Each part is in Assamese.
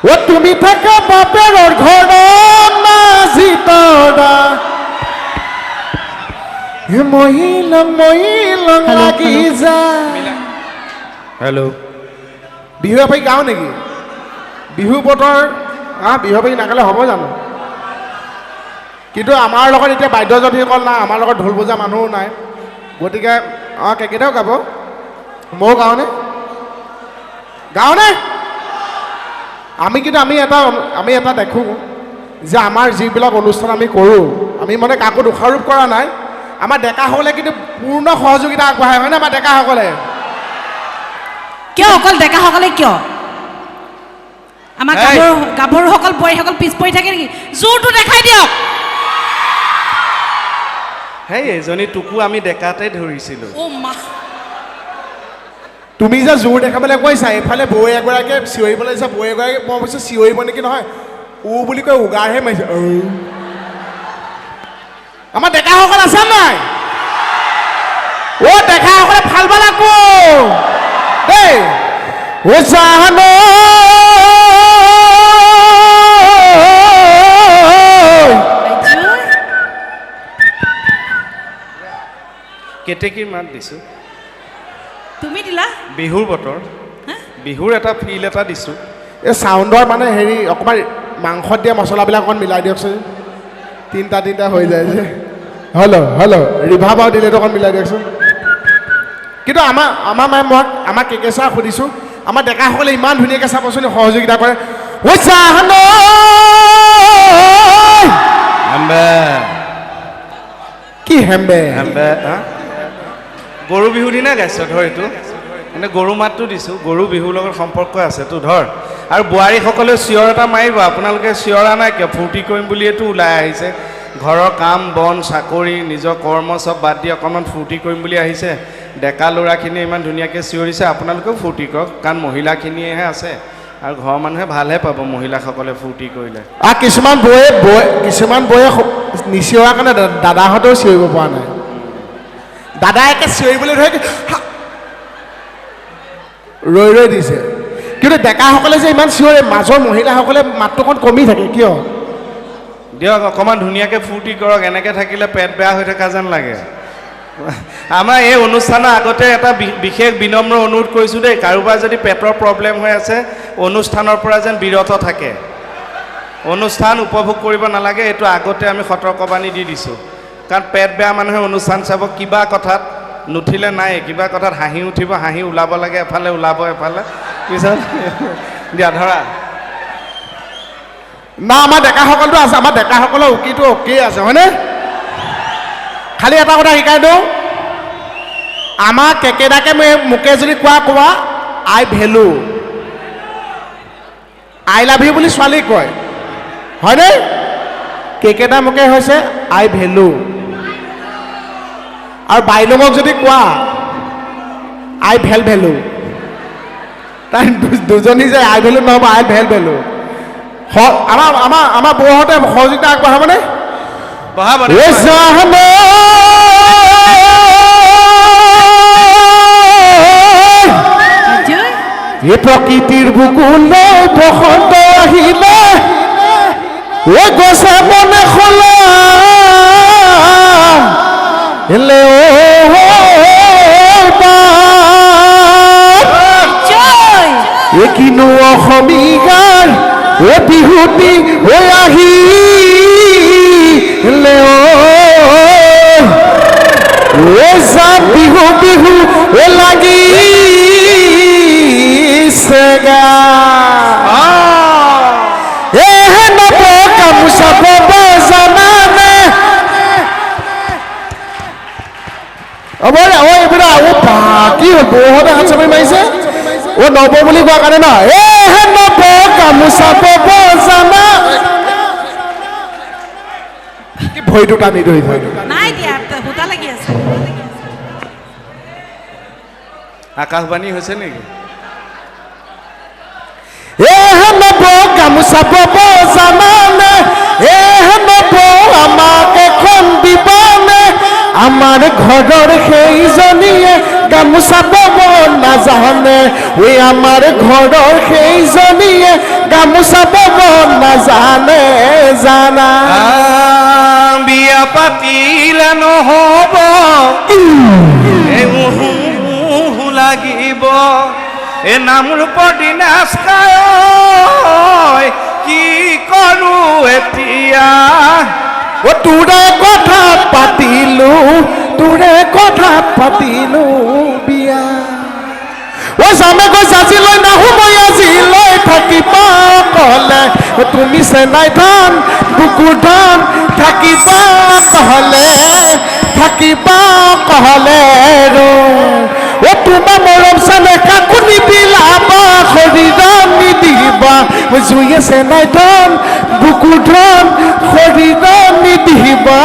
ও তুমি থাকা বাপেৰ ঘৰ নাজিতৰা মহিলা মহিলা লাগি যায় হেল্ল' বিহু এপাৰি গাওঁ নেকি বিহু বতৰ বিহু এপাৰি নাগালে হ'ব জানো কিন্তু আমাৰ লগত এতিয়া বাদ্যযন্ত্ৰীসকল নাই আমাৰ লগত ঢোল বজা মানুহো নাই গতিকে কেইটাও গাব ময়ো গাওঁনে আমি এটা দেখোঁ যে আমাৰ যিবিলাক অনুষ্ঠান আমি কৰোঁ আমি মানে কাকো দোষাৰোপ কৰা নাই আমাৰ ডেকাসকলে কিন্তু পূৰ্ণ সহযোগিতা আগবঢ়ায় হয়নে আমাৰ ডেকাসকলে কিয় অকল ডেকাসকলে কিয় আমাৰ গাভৰুসকল বোৱাৰীসকল পিছ পৰি থাকে নেকি জোৰটো দেখাই দিয়ক হেই এজনী টুকু আমি ডেকাতে ধৰিছিলোঁ তুমি যে জোৰ দেখাবলৈ কৈছা এইফালে বৌ এগৰাকীয়ে চিঞৰিবলৈ দিছা বৌ এগৰাকীয়ে মই ভাবিছোঁ চিঞৰিব নেকি নহয় বুলি কৈ উগাৰহে মাৰিছে আমাৰ ডেকাসকল আছে নাই ডেকাসকলে ভাল পাল আকৌ দেই জানো কেতেকীৰ মাত দিছোঁ তুমি দিলা বিহুৰ বতৰ বিহুৰ এটা ফিল এটা দিছোঁ এই চাউণ্ডৰ মানে হেৰি অকণমান মাংসত দিয়া মছলাবিলাক অকণমান মিলাই দিয়কচোন তিনিটা হৈ যায় যে হেল্ল' ৰিভাৰ আৰু দিলেতো অকণ মিলাই দিয়কচোন কিন্তু আমাৰ কেকেচাৰ সুধিছোঁ আমাৰ ডেকাসকলে ইমান ধুনীয়াকৈ চাবচোন সহযোগিতা কৰে কি হেম্বে গৰু বিহুৰ দিনা গাইছ ধৰ এইটো মানে গৰু মাতটো দিছোঁ গৰু বিহুৰ লগত সম্পৰ্ক আছেতো ধৰ আৰু বোৱাৰীসকলেও চিঞৰ এটা মাৰিব আপোনালোকে চিঞৰা নাই কিয় ফূৰ্তি কৰিম বুলিয়েতো ওলাই আহিছে ঘৰৰ কাম বন চাকৰি নিজৰ কৰ্ম চব বাদ দি অকণমান ফূৰ্তি কৰিম বুলি আহিছে ডেকা ল'ৰাখিনিয়ে ইমান ধুনীয়াকৈ চিঞৰিছে আপোনালোকেও ফূৰ্তি কৰক কাৰণ মহিলাখিনিয়েহে আছে আৰু ঘৰৰ মানুহে ভালহে পাব মহিলাসকলে ফূৰ্তি কৰিলে কিছুমান বৌয়ে নিচিঞৰাৰ কাৰণে দাদাহঁতেও চিঞৰিব পৰা নাই দাদাই একে চিঞৰিবলৈ ধৰে ৰৈ দিছে কিন্তু ডেকাসকলে যে ইমান চিঞৰে মাজৰ মহিলাসকলে মাতটো অকণ কমি থাকে কিয় দিয়ক অকণমান ধুনীয়াকৈ ফূৰ্তি কৰক এনেকৈ থাকিলে পেট বেয়া হৈ থকা যেন লাগে আমাৰ এই অনুষ্ঠানৰ আগতে এটা বিশেষ বিনম্ৰ অনুৰোধ কৰিছোঁ দেই কাৰোবাৰ যদি পেটৰ প্ৰব্লেম হৈ আছে অনুষ্ঠানৰ পৰা যেন বিৰত থাকে অনুষ্ঠান উপভোগ কৰিব নালাগে এইটো আগতে আমি সতৰ্কবাণী দি দিছোঁ কাৰণ পেট বেয়া মানুহে অনুষ্ঠান চাব কিবা কথাত নুঠিলে নাই কিবা কথাত হাঁহি উঠিব হাঁহি ওলাব লাগে এফালে ওলাব এফালে পিছত দিয়া ধৰা না আমাৰ ডেকাসকলটো আছে আমাৰ ডেকাসকলৰ উকিটো অকেই আছে হয়নে খালি এটা কথা শিকাই দিওঁ আমাৰ কেকেদাকে মোকে যদি কোৱা আই ভেলু আই লাভ ইউ বুলি ছোৱালী কয় হয়নে কেকেদা মোকে হৈছে আই ভেলু আৰু বাইলুঙক যদি কোৱা আই ভেলু তাই দুজনী যে আই ভেলু নহ'ব আই ভেলু আমাৰ বৌহঁতে সহযোগিতা আগবঢ়াবনে এই প্ৰকৃতিৰ বুকুলৈ বসন্ত আহিলে গছে মনে খোলা কিনো অসমীয়াৰ বিহুতি হৈ আহিলে বিহু লাগিছে গামোচা বব জানানে কি হ'ল বৌহঁতে হাত চাপৰি মাৰিছে নব বুলি কোৱা কাৰণে ন নব গামোচা বব জানা ভৰিটো টানি ধৰি নাই দিয়া হুতা লাগি আছে আকাশবাণী হৈছে নেকি নব গামোচা বব জানানে নব আমাক এখন দিবানে আমাৰ ঘৰৰ সেইজনীয়ে গামোচা বব নাজানে আমাৰ ঘৰৰ সেইজনীয়ে গামোচা চাব মন নাজানে জানা বিয়া পাতিলে নহ'ব লাগিব এই নামৰূপৰ দিনাজ খায় কি কৰো এতিয়া তোৰে কথা পাতিলো বিয়া জামে গৈ জাজিলৈ নাহো মই আজিলৈ থাকিবা কলে তুমি চেনাই ধান বুকুৰ ধান থাকিবা কহলে তোমাৰ মৰম চালে কাকো নিবিলাবা শৰীৰ নিদিবা জুয়ে চেনাই ধান বুকুৰ ধান শৰীৰ নিদিবা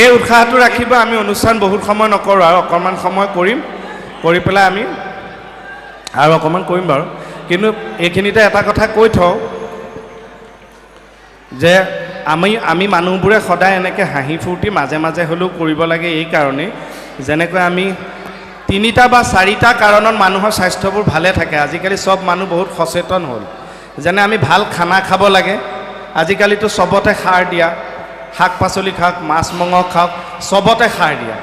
এই উৎসাহটো ৰাখিব আমি অনুষ্ঠান বহুত সময় নকৰোঁ আৰু অকণমান সময় কৰি পেলাই আমি আৰু অকণমান কৰিম বাৰু কিন্তু এইখিনিতে এটা কথা কৈ থওঁ যে আমি মানুহবোৰে সদায় এনেকৈ হাঁহি ফূৰ্তি মাজে মাজে হ'লেও কৰিব লাগে এই কাৰণেই যেনেকৈ আমি 3টা বা 4টা কাৰণত মানুহৰ স্বাস্থ্যবোৰ ভালে থাকে আজিকালি চব মানুহ বহুত সচেতন হ'ল যেনে আমি ভাল খানা খাব লাগে আজিকালিতো চবতে সাৰ দিয়া শাক পাচলি খাওক মাছ মঙহ খাওক চবতে সাৰ দিয়া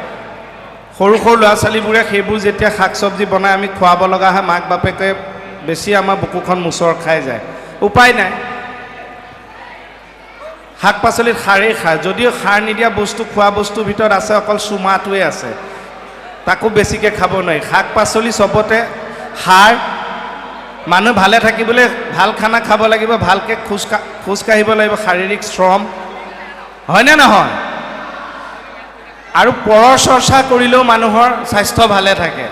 সৰু ল'ৰা ছোৱালীবোৰে সেইবোৰ যেতিয়া শাক চব্জি বনাই আমি খুৱাব লগা হয় মাক বাপেকে বেছি আমাৰ বুকুখন মুচৰ খাই যায় উপায় নাই শাক পাচলিত সাৰেই খায় যদিও সাৰ নিদিয়া বস্তু খোৱা বস্তুৰ ভিতৰত আছে অকল চুমাটোৱে আছে তাকো বেছিকৈ খাব নোৱাৰি শাক পাচলি চবতে সাৰ মানুহ ভালে থাকিবলৈ ভাল খানা খাব লাগিব ভালকৈ খোজকাঢ়িব লাগিব শাৰীৰিক শ্ৰম হয়নে নহয় আৰু পৰৰ চৰ্চা কৰিলেও মানুহৰ স্বাস্থ্য ভালে থাকে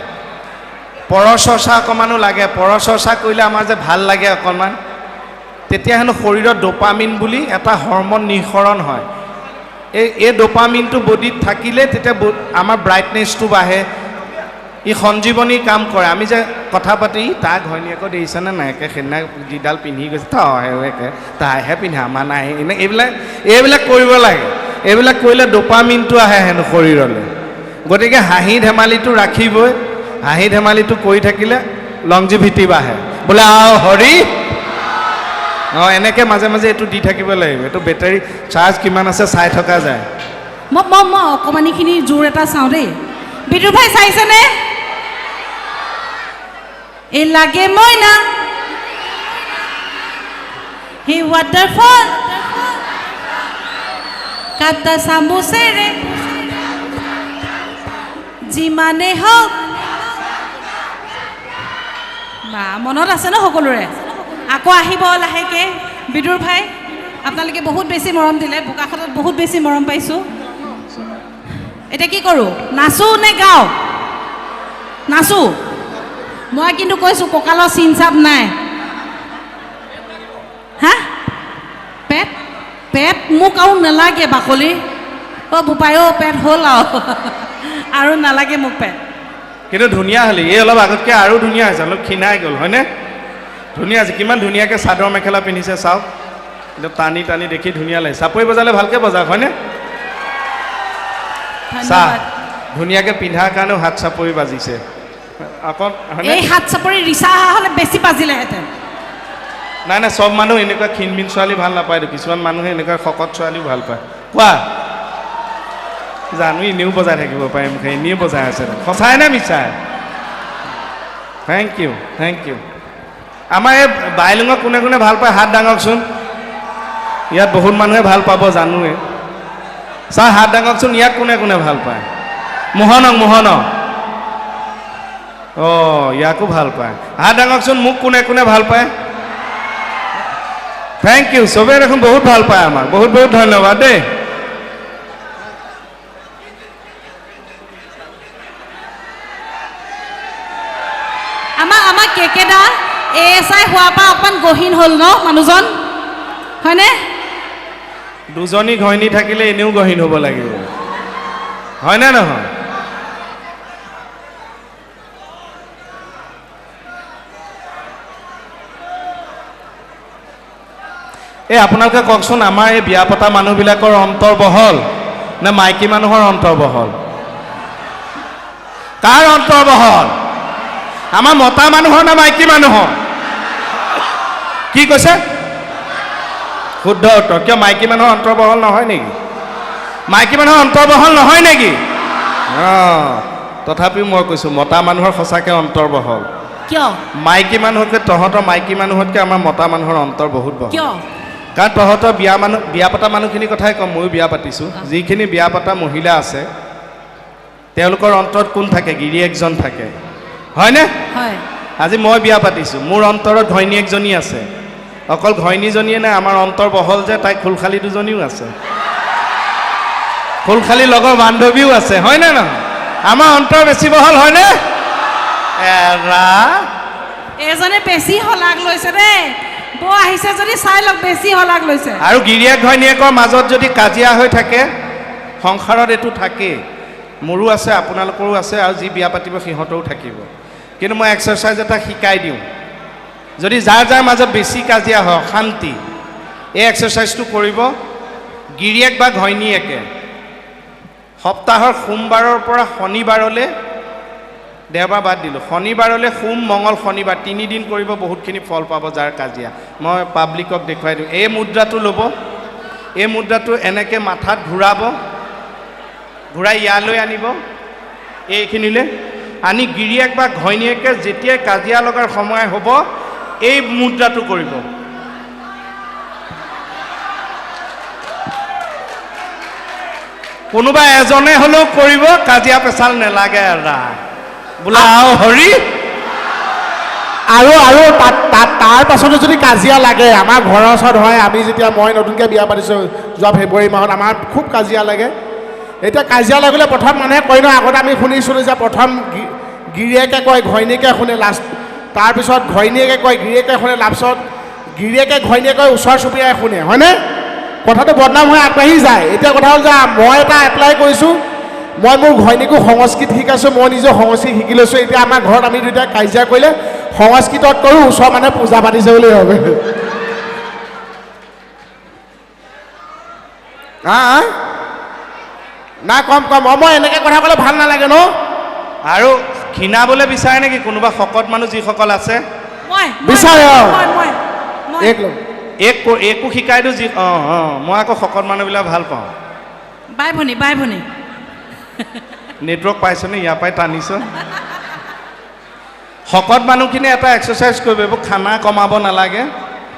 পৰৰ চৰ্চা অকণমানো লাগে পৰৰ চৰ্চা কৰিলে আমাৰ যে ভাল লাগে অকণমান তেতিয়া হেনো শৰীৰত ডোপামিন বুলি এটা হৰমন নিঃসৰণ হয় এই ডোপামিনটো বডিত থাকিলে তেতিয়া আমাৰ ব্ৰাইটনেছটো বাঢ়ে ই সঞ্জীৱনী কাম কৰে আমি যে কথা পাতি তাক ঘৈণীয়েকো দেখিছেনে নাই একে সেইদিনা যিডাল পিন্ধি গৈছে একে তাইহে পিন্ধে আমাৰ নাই এনে এইবিলাক কৰিব লাগে এইবিলাক কৰিলে ডোপামিনটো আহে হেনো শৰীৰলৈ গতিকে হাঁহি ধেমালিটো ৰাখিবই হাঁহি ধেমালিটো কৰি থাকিলে লংজিভিটি বাঢ়ে বোলে আও হৰি এনেকৈ মাজে মাজে এইটো দি থাকিব লাগিব এইটো বেটাৰী চাৰ্জ কিমান আছে চাই থকা যায় মই অকণমানিখিনি জোৰ এটা চাওঁ দেই বিদুৰ ভাই চাইছেনে এই লাগে মইনা হি ৱাটাৰফল কাটা চামুচেৰে যিমানে হওক বা মনত আছে ন সকলোৰে আকৌ আহিব লাহেকৈ বিদুৰ ভাই আপোনালোকে বহুত বেছি মৰম দিলে বোকাখাটত বহুত বেছি মৰম পাইছোঁ এতিয়া কি কৰোঁ নাচো নে গাওঁ নাচো মই কিন্তু কৈছোঁ কঁকালৰ চিন চাপ নাই হা পেট মোক আৰু নালাগে বাকলি বোপাই পেট হ'ল আৰু নালাগে মোক পেট কিন্তু ধুনীয়া হ'লি এই অলপ আগতকৈ আৰু ধুনীয়া হৈছে অলপ ক্ষীণাই গ'ল হয়নে ধুনীয়া আছে কিমান ধুনীয়াকৈ চাদৰ মেখেলা পিন্ধিছে চাওক একদম টানি টানি দেখি ধুনীয়া লাগে চাপৰি বজালে ভালকৈ বজাওক হয়নে চাহ ধুনীয়াকৈ পিন্ধাৰ কাৰণেও হাত চাপৰি বাজিছে অকণ এই হাত চাপৰি ৰিচা হ'লে বেছি বাজিলেহেঁতেন নাই চব মানুহ এনেকুৱা ক্ষীণমিন ছোৱালী ভাল নাপায়তো কিছুমান মানুহে এনেকুৱা শকত ছোৱালীও ভাল পায় কোৱা জানো এনেও বজাই থাকিব পাৰিম এনেও বজাই আছে সঁচাই নে মিছাই থেংক ইউ আমাৰ এই বাইলুঙক কোনে কোনে ভাল পায় হাত দাঙকচোন ইয়াত বহুত মানুহে ভাল পাব জানোৱে ছাৰ হাত দাঙকচোন ইয়াত কোনে কোনে ভাল পায় মোহনক ইয়াকো ভাল পায় হাত দাঙকচোন মোক কোনে কোনে ভাল পায় থেংক ইউ চবেই দেখোন বহুত ভাল পায় আমাক বহুত বহুত ধন্যবাদ দেই আমাৰ কেকেদা ASI হোৱাৰ পৰা অকণমান গহীন হ'ল ন মানুহজন হয়নে দুজনী ঘৈণী থাকিলে এনেও গহীন হ'ব লাগিব হয়নে নহয় এই আপোনালোকে কওকচোন আমাৰ এই বিয়া পতা মানুহবিলাকৰ অন্তৰ বহল নে মাইকী মানুহৰ অন্তৰ বহল কাৰ অন্তৰ বহল? আমাৰ মতা মানুহৰ না মাইকী মানুহৰ? কি কৈছে? শুদ্ধ উত্তৰ। কিয় মাইকী মানুহৰ অন্তৰ বহল নহয় নেকি? মাইকী মানুহৰ অন্তৰ বহল নহয় নেকি? তথাপিও মই কৈছোঁ মতা মানুহৰ সঁচাকৈ অন্তৰ বহল। কিয়? মাইকী মানুহতকৈ তহঁতৰ মাইকী মানুহতকৈ আমাৰ মতা মানুহৰ অন্তৰ বহুত বহল। কিয়? কাৰণ তহঁতৰ বিয়া পতা মানুহখিনিৰ কথাই ক'ম, ময়ো বিয়া পাতিছোঁ। যিখিনি বিয়া পতা মহিলা আছে তেওঁলোকৰ অন্তৰত কোন থাকে? গিৰিয়েকজন থাকে, হয়নে? হয়। আজি মই বিয়া পাতিছোঁ, মোৰ অন্তৰত ঘৈণীয়েকজনী আছে। অকল ঘৈণীজনীয়ে নাই, আমাৰ অন্তৰ বহল যে তাই খোলখালী দুজনীও আছে, খোলখালী লগৰ বান্ধৱীও আছে, হয়নে নহয়? আমাৰ অন্তৰ বেছি বহল হয়নে? এৰা এজনে বেছি শলাগ লৈছে দেই। বৌ আহিছে যদি চাই লওক, বেছি শলাগ লৈছে। আৰু গিৰিয়েক ঘৈণীয়েকৰ মাজত যদি কাজিয়া হৈ থাকে, সংসাৰত এইটো থাকেই। মোৰো আছে, আপোনালোকৰো আছে, আৰু যি বিয়া পাতিব সিহঁতৰো থাকিব। কিন্তু মই এক্সাৰচাইজ এটা শিকাই দিওঁ। যদি যাৰ যাৰ মাজত বেছি কাজিয়া হয়, অশান্তি, এই এক্সাৰচাইজটো কৰিব। গিৰিয়েক বা ঘৈণীয়েকে সপ্তাহৰ সোমবাৰৰ পৰা শনিবাৰলৈ, দেওবাৰ বাদ দিলোঁ, শনিবাৰলৈ সোম মঙল শনিবাৰ 3 দিন কৰিব, বহুতখিনি ফল পাব যাৰ কাজিয়া। মই পাব্লিকক দেখুৱাই দিওঁ। এই মুদ্ৰাটো ল'ব, এই মুদ্ৰাটো এনেকৈ মাথাত ঘূৰাব, ঘূৰাই ইয়ালৈ আনিব, এইখিনিলৈ আনি গিৰিয়েক বা ঘৈণীয়েকে যেতিয়াই কাজিয়া লগাৰ সময় হ'ব এই মুদ্ৰাটো কৰিব। কোনোবা এজনে হ'লেও কৰিব, কাজিয়া পেচাল নেলাগে। বোলা আৰু হৰি আৰু তাৰ পাছতো যদি কাজিয়া লাগে, আমাৰ ঘৰৰ ওচৰত হয়, আমি যেতিয়া মই নতুনকৈ বিয়া পাতিছোঁ যোৱা ফেব্ৰুৱাৰী মাহত, আমাৰ খুব কাজিয়া লাগে। এতিয়া কাজিয়া লাগিলে প্ৰথম মানুহে কয় ন, আগতে আমি শুনিছিলোঁ যে প্ৰথম গিৰিয়েকে কয় ঘৈণীয়েকে শুনে, লাষ্ট তাৰপিছত ঘৈণীয়েকে কয় গিৰিয়েকে শুনে, লাষ্টত গিৰিয়েকে ঘৈণীয়েকে ওচৰ চুবুৰীয়াই শুনে, হয়নে? কথাটো বদনাম হৈ আগবাঢ়ি যায়। এতিয়া কথা হ'ল যে মই এটা এপ্লাই কৰিছোঁ, মই মোৰ ঘৈণীকো সংস্কৃত শিকাইছোঁ, মই নিজে সংস্কৃত শিকি লৈছোঁ। এতিয়া আমাৰ ঘৰত আমি দুয়োটাই কাজিয়া কৰিলে সংস্কৃতত কৰোঁ, ওচৰৰ মানুহে পূজা পাতিছে বুলি ভাবে। নাই কম মই এনেকৈ কথা ক'লে ভাল নালাগে ন। আৰু ক্ষীণাবলৈ বিচাৰে নেকি কোনোবা শকত মানুহ যিসকল আছে? বিচাৰে। একো শিকাই দিওঁ যি মই আকৌ শকত মানুহবিলাক ভাল পাওঁ। বাই ভনী নেটৱৰ্ক পাইছনে? ইয়াৰ পৰাই টানিছ। শকত মানুহখিনি এটা এক্সাৰচাইজ কৰিব, এইবোৰ খানা কমাব নালাগে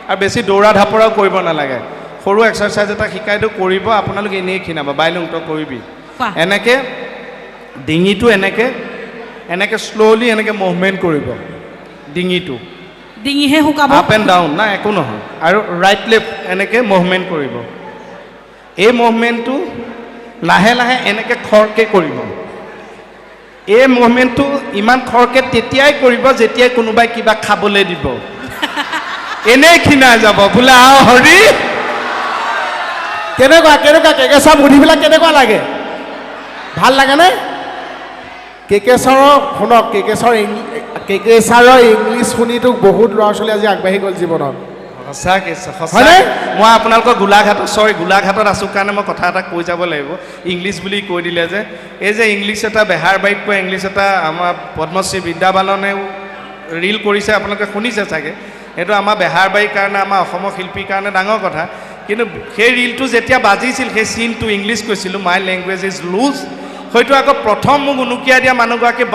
আৰু বেছি দৌৰা ঢাপৰাও কৰিব নালাগে। সৰু এক্সাৰচাইজ এটা শিকাই দিওঁ, কৰিব, আপোনালোকে এনেই ক্ষীণাব। বাইলুং তই কৰিবি এনেকৈ, ডিঙিটো এনেকৈ শ্ল'লি এনেকৈ মুভমেণ্ট কৰিব, ডিঙিহে শুকাব, আপ এণ্ড ডাউন, না একো নহয়। আৰু ৰাইট লেফ্ট এনেকৈ মুভমেণ্ট কৰিব। এই মুভমেণ্টটো লাহে লাহে এনেকৈ খৰকৈ কৰিব। এই মুভমেণ্টটো ইমান খৰকৈ তেতিয়াই কৰিব যেতিয়াই কোনোবাই কিবা খাবলৈ দিব। এনেই ক্ষীণাই যাব বোলে আও হৰি। কেনেকুৱা কেকেশ্বৰ বুদ্ধিবিলাক কেনেকুৱা লাগে? ভাল লাগেনে? কেকেশ্বৰ শুনক, কেকেশ্বৰ ইংলিছ শুনিতো বহুত ল'ৰা ছোৱালী আজি আগবাঢ়ি গ'ল জীৱনত। সঁচাকৈ সঁচাকৈ। মই আপোনালোকৰ গোলাঘাটত আছোঁ কাৰণে মই কথা এটা কৈ যাব লাগিব। ইংলিছ বুলি কৈ দিলে যে, এই যে ইংলিছ এটা বেহাৰবাৰীত কোৱা ইংলিছ এটা আমাৰ পদ্মশ্ৰী বিদ্যা বালনেও ৰীল কৰিছে, আপোনালোকে শুনিছে চাগে। সেইটো আমাৰ বেহাৰবাৰীৰ কাৰণে, আমাৰ অসমৰ শিল্পীৰ কাৰণে ডাঙৰ কথা। কিন্তু সেই ৰীলটো যেতিয়া বাজিছিল, সেই চিনটো ইংলিছ কৈছিলোঁ, মাই লেংগুৱেজ ইজ লুজ, হয়তো আকৌ প্ৰথম মোক উনুকিয়াই দিয়া মানুহগৰাকী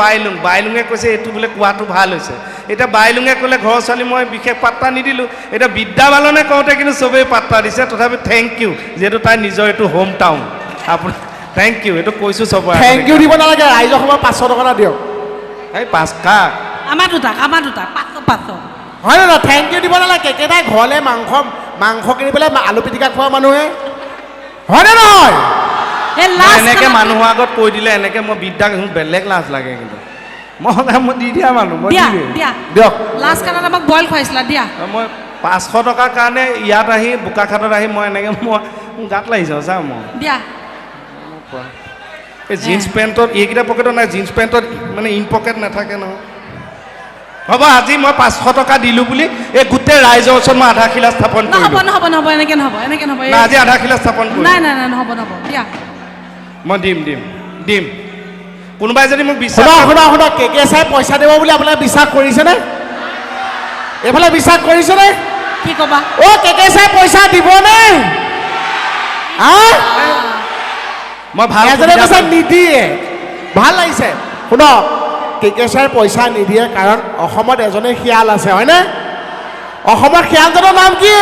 বাইলুঙে কৈছে এইটো বোলে কোৱাটো ভাল হৈছে। এতিয়া বাইলুঙে ক'লে ঘৰৰ ছোৱালী মই বিশেষ পাত্তা নিদিলোঁ। এতিয়া বিদ্যা বালনে কওঁতে কিন্তু চবেই পাত্তা দিছে। তথাপি থেংক ইউ, যিহেতু তাই নিজৰ এইটো হোম টাউন। আপুনি থেংক ইউ, এইটো কৈছোঁ চবৰে। থেংক ইউ দিব নালাগে, ৰাইজৰ সময় 500 টকা এটা দিয়ক। এই 5 কাক? আমাৰ দুটাক 500 হয় নে নহয়? থেংক ইউ দিব নালাগে। কেকেইটাই ঘৰলৈ মাংস কিনি পেলাই আলু পিটিকা খোৱা মানুহে, হয়নে নহয়? এনেকৈ মানুহৰ আগত কৈ দিলে এনেকৈ মই বিদ্যাক বেলেগ লাজ লাগে। কিন্তু মই দি দিয়া মানুহ, মই দিয়ক। লাষ্ট কাণত আমাক বইল খুৱাইছিলা, দিয়া। মই 500 টকাৰ কাৰণে ইয়াত আহি বোকাখাটত আহি মই এনেকৈ গাত লাগিছে চা। মই দিয়া এই জিন্স পেণ্টত এইকেইটা পকেটত নাই, জিন্স পেণ্টত মানে ইন পকেট নাথাকে নহয়। হ'ব, আজি মই 500 টকা দিলোঁ বুলি এই গোটেই ৰাইজৰ ওচৰত মই আধাৰশিলা স্থাপন কৰিম। নহ'ব, এনেকৈ নহ'ব। আজি আধাৰশিলা স্থাপন কৰিম। নাই, নহ'ব, দিয়া। মই দিম। কোনোবাই যদি মোক বিশ্বাস শুনক কে চাই পইচা দিব বুলি আপোনালোকে বিশ্বাস কৰিছেনে? এইফালে বিশ্বাস কৰিছেনে? কি ক'বা? কে চাই পইচা দিবনে? মই ভাল এজনে কৈছে নিদিয়ে। ভাল লাগিছে। শুনক, কে চাই পইচা নিদিয়ে কাৰণ অসমত এজনে শিয়াল আছে, হয়নে? অসমৰ শিয়ালজনৰ নাম কি?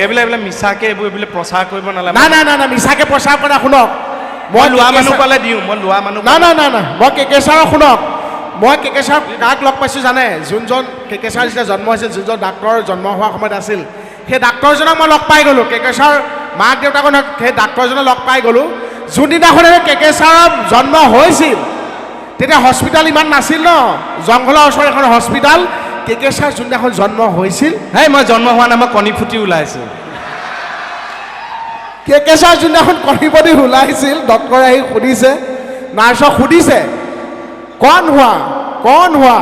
এইবিলাক মিছাকে এইবোৰ প্ৰচাৰ কৰিব নালাগে। নাই মিছাকে প্ৰচাৰ কৰা। শুনক, মই লোৱা মানুহ পালে দিওঁ, মই লোৱা মানুহ নাই মই কে ছাৰক শুনক, মই কে ছাৰক কাক লগ পাইছোঁ জানে? যোনজন কে ছাৰ যেতিয়া জন্ম হৈছিল, যোনজন ডাক্তৰ জন্ম হোৱা সময়ত আছিল, সেই ডাক্তৰজনক মই লগ পাই গ'লোঁ। কে ছাৰ মাক দেউতাকক সেই ডাক্তৰজনক লগ পাই গ'লোঁ। যোনদিনাখন কে ছাৰৰ জন্ম হৈছিল তেতিয়া হস্পিটেল ইমান নাছিল ন, জংঘলৰ ওচৰত এখন হস্পিটেল। কে ছাৰ যোনদিনাখন জন্ম হৈছিল, মই জন্ম হোৱা নাই, মই কণী ফুটি ওলাইছোঁ। কে ছাৰ যোনদিনাখন কণী পতি ওলাইছিল, ডক্টৰে আহি সুধিছে, নাৰ্ছক সুধিছে কণ হোৱা।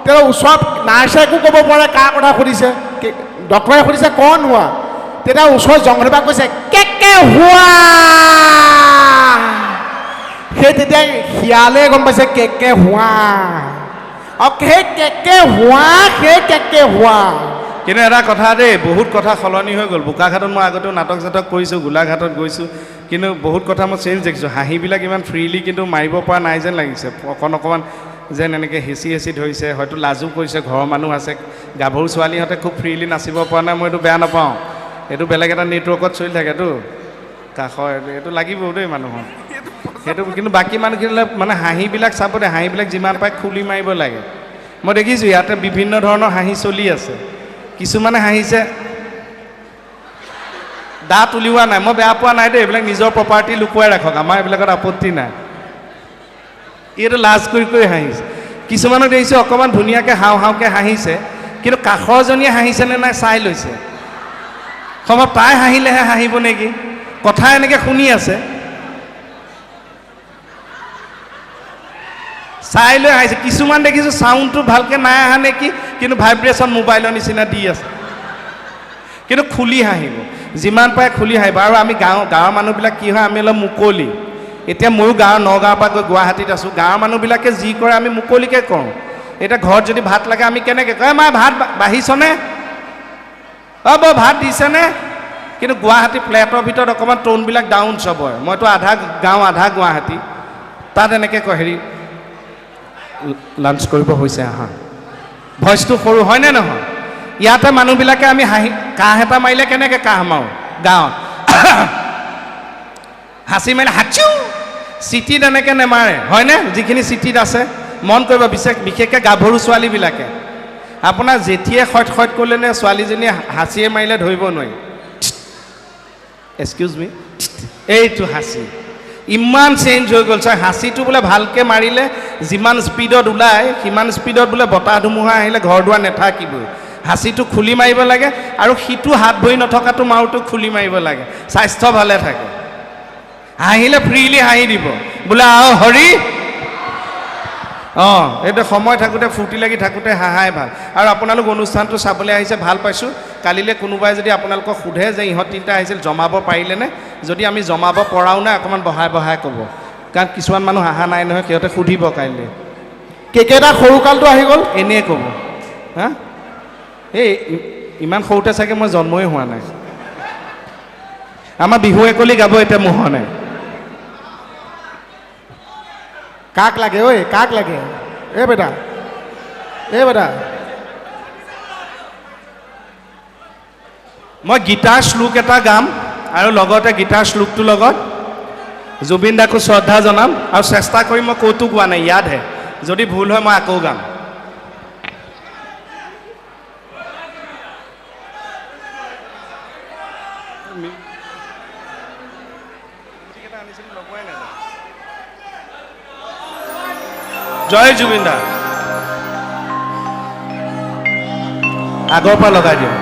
তেওঁ ওচৰত নাৰ্ছে একো ক'ব পৰা কাৰ কথা সুধিছে, ডক্টৰে সুধিছে কণ হোৱা। তেতিয়া ওচৰত জংঘলৰ পৰা কৈছে কে হোৱা। সেই তেতিয়া শিয়ালে গম পাইছে কে হোৱা। সেই কে হোৱা। কিন্তু এটা কথা দেই, বহুত কথা সলনি হৈ গ'ল। বোকাখাটত মই আগতেও নাটক চাটক কৰিছোঁ, গোলাঘাটত গৈছোঁ, কিন্তু বহুত কথা মই চেঞ্জ দেখিছোঁ। হাঁহিবিলাক ইমান ফ্ৰীলি কিন্তু মাৰিব পৰা নাই যেন লাগিছে। অকণমান যেন এনেকৈ হেঁচি ধৰিছে, হয়তো লাজো কৰিছে, ঘৰৰ মানুহ আছে। গাভৰু ছোৱালীহঁতে খুব ফ্ৰীলি নাচিব পৰা নাই, মই এইটো বেয়া নাপাওঁ। এইটো বেলেগ এটা নেটৱৰ্কত চলি থাকেতো, কাষৰ এইটো লাগিব দেই মানুহৰ সেইটো। কিন্তু বাকী মানুহখিনিলে মানে হাঁহিবিলাক চাব দে, হাঁহিবিলাক যিমান পায় খুলি মাৰিব লাগে। মই দেখিছোঁ ইয়াতে বিভিন্ন ধৰণৰ হাঁহি চলি আছে। কিছুমানে হাঁহিছে, দাঁত উলিওৱা নাই। মই বেয়া পোৱা নাই দেই, এইবিলাক নিজৰ প্ৰপাৰ্টি লুকুৱাই ৰাখক, আমাৰ এইবিলাকত আপত্তি নাই। এইটো লাজ কৰি হাঁহিছে। কিছুমানক দেখিছোঁ অকণমান ধুনীয়াকৈ হাওঁকৈ হাঁহিছে, কিন্তু কাষৰজনীয়ে হাঁহিছেনে নাই চাই লৈছে। সময় তাই হাঁহিলেহে হাঁহিব নেকি, কথা এনেকৈ শুনি আছে, চাই লৈ হাঁহিছে। কিছুমান দেখিছোঁ চাউণ্ডটো ভালকৈ নাই অহা নেকি, কিন্তু ভাইব্ৰেশ্যন মোবাইলৰ নিচিনা দি আছে, কিন্তু খুলি হাঁহিব। যিমান পাৰে খুলি হাঁহিব। আৰু আমি গাঁৱৰ মানুহবিলাক কি হয়, আমি অলপ মুকলি। এতিয়া ময়ো নগাঁৱৰ পৰা গৈ গুৱাহাটীত আছোঁ। গাঁৱৰ মানুহবিলাকে যি কৰে আমি মুকলিকৈ কৰোঁ। এতিয়া ঘৰত যদি ভাত লাগে আমি কেনেকৈ কয়, মা ভাত বাঢ়িছনে, বৌ ভাত দিছেনে? কিন্তু গুৱাহাটী ফ্লেটৰ ভিতৰত অকণমান টোনবিলাক ডাউন চবৰে। মইতো আধা গাঁও আধা গুৱাহাটী, তাত এনেকৈ কয় হেৰি লাঞ্চ কৰিব হৈছে আহা, ভইচটো সৰু হয়নে নহয়? ইয়াতে মানুহবিলাকে আমি কাহ এটা মাৰিলে কেনেকৈ কাহ মাৰোঁ গাঁৱত, হাঁচি মাৰিলে হাচিও। চিটিত এনেকৈ নেমাৰে, হয়নে? যিখিনি চিটিত আছে মন কৰিব, বিশেষকৈ গাভৰু ছোৱালীবিলাকে। আপোনাৰ যেতিয়াই সৈত কৰিলে নে ছোৱালীজনীয়ে হাঁচিয়ে মাৰিলে ধৰিব নোৱাৰি। এক্সকিউজ মি, এইটো হাঁচি ইমান চেঞ্জ হৈ গ'ল। চাই হাঁচিটো বোলে ভালকৈ মাৰিলে যিমান স্পীডত ওলায়, সিমান স্পীডত বোলে বতাহ ধুমুহা আহিলে ঘৰ দুৱাৰ নেথাকিবই। হাঁচিটো খুলি মাৰিব লাগে, আৰু সিটো হাত ভৰি নথকাটো মাৰোঁটো খুলি মাৰিব লাগে, স্বাস্থ্য ভালে থাকে। হাঁহিলে ফ্ৰীলি হাঁহি দিব বোলে, আহ হৰি। এইটো সময় থাকোঁতে ফূৰ্তি লাগি থাকোঁতে হাঁহাই ভাল। আৰু আপোনালোক অনুষ্ঠানটো চাবলৈ আহিছে, ভাল পাইছোঁ। কালিলৈ কোনোবাই যদি আপোনালোকক সোধে যে ইহঁত তিনিটা আহিছিল জমাব পাৰিলেনে, যদি আমি জমাব পৰাও নাই অকণমান বঢ়াই ক'ব, কাৰণ কিছুমান মানুহ অহা নাই নহয়, সিহঁতে সুধিব কাইলৈ। কেইটা সৰুকালটো আহি গ'ল এনেই ক'ব। এই ইমান সৰুতে চাগে মই জন্মই হোৱা নাই। আমাৰ বিহু একলি গাব এতিয়া মোহনে। কাক লাগে কাক লাগে? বেটা মই গীতাৰ শ্লোক এটা গাম, আৰু লগতে গীতাৰ শ্লোকটোৰ লগত জুবিন দাকো শ্ৰদ্ধা জনাম, আৰু চেষ্টা কৰিম মই ক'তো গোৱা নাই, ইয়াতহে। যদি ভুল হয় মই আকৌ গাম। জয় জুবিন দা। আগৰ পৰা লগাই দিওঁ।